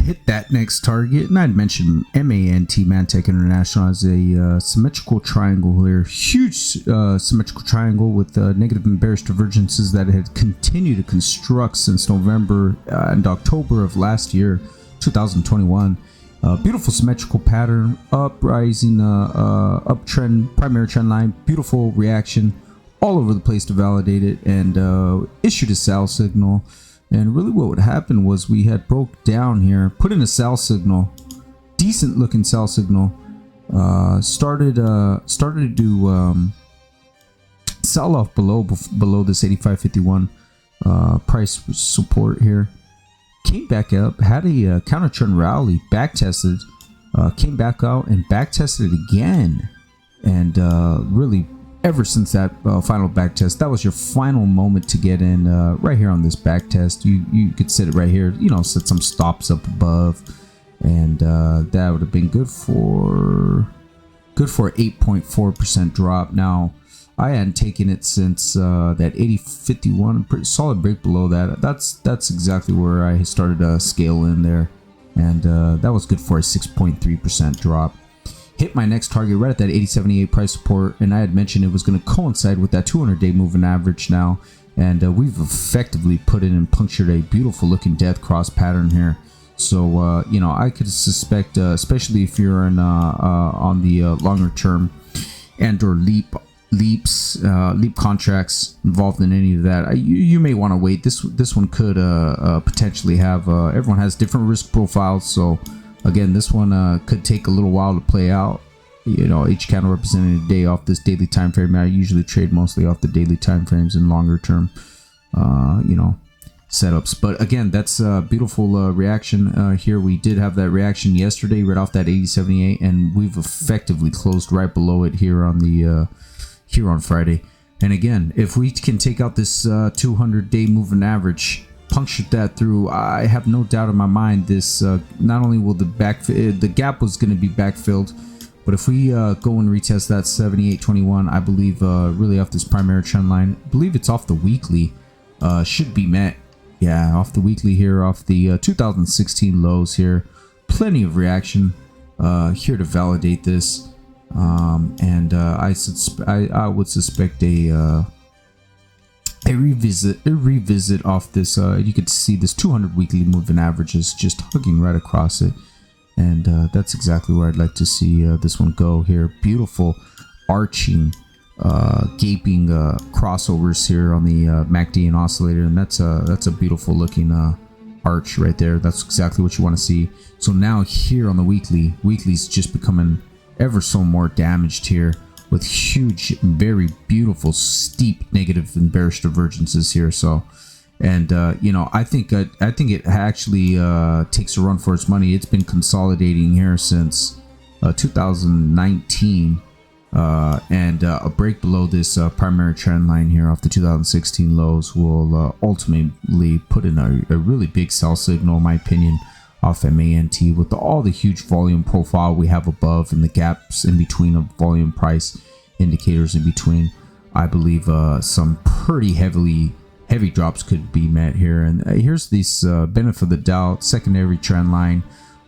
hit that next target, and I'd mentioned MANT International as a symmetrical triangle here, huge symmetrical triangle with negative and bearish divergences that had continued to construct since November and October of last year, 2021. Beautiful symmetrical pattern, uprising, uptrend, primary trend line, beautiful reaction all over the place to validate it, and issued a sell signal. And really what would happen was we had broke down here, put in a sell signal, decent looking sell signal, started to do sell off below this 85.51 price support here. Came back up, had a counter trend rally, back tested, came back out and back tested it again, and really ever since that final back test, that was your final moment to get in right here on this back test. You could set it right here, you know, set some stops up above, and that would have been good for 8.4% drop. Now I hadn't taken it since that 80.51, pretty solid break below that. That's exactly where I started to scale in there, and that was good for a 6.3% drop. Hit my next target right at that 80.78 price support, and I had mentioned it was going to coincide with that 200-day moving average now, and we've effectively put in and punctured a beautiful looking death cross pattern here. So you know, I could suspect, especially if you're in on the longer term and or leap contracts involved in any of that, you may want to wait. This one could potentially have everyone has different risk profiles, so again, this one could take a little while to play out. You know, each candle representing a day off this daily time frame. I usually trade mostly off the daily time frames and longer term, you know, setups. But again, that's a beautiful reaction here. We did have that reaction yesterday, right off that 80.78, and we've effectively closed right below it here on the here on Friday. And again, if we can take out this 200-day moving average, punctured that through, I have no doubt in my mind this not only will the gap was going to be backfilled, but if we go and retest that 78.21, I believe really off this primary trend line, I believe it's off the weekly, should be met. Yeah, off the weekly here, off the 2016 lows here. Plenty of reaction here to validate this, and I would suspect a revisit off this. You could see this 200 weekly moving averages just hugging right across it, and that's exactly where I'd like to see this one go here. Beautiful arching, gaping crossovers here on the MACD and oscillator, and that's a beautiful looking arch right there. That's exactly what you want to see. So now here on the weekly's just becoming ever so more damaged here, with huge, very beautiful, steep negative and bearish divergences here. So, and you know, I think it actually takes a run for its money. It's been consolidating here since 2019, and a break below this primary trend line here off the 2016 lows will ultimately put in a really big sell signal, in my opinion, off MANT, with all the huge volume profile we have above and the gaps in between of volume price indicators in between. I believe some pretty heavy drops could be met here. And here's this benefit of the doubt secondary trend line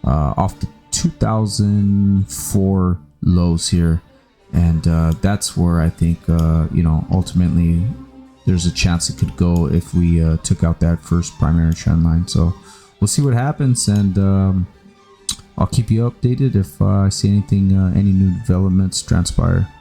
off the 2004 lows here, and that's where I think you know, ultimately there's a chance it could go if we took out that first primary trend line. So we'll see what happens, and I'll keep you updated if I see anything, any new developments transpire.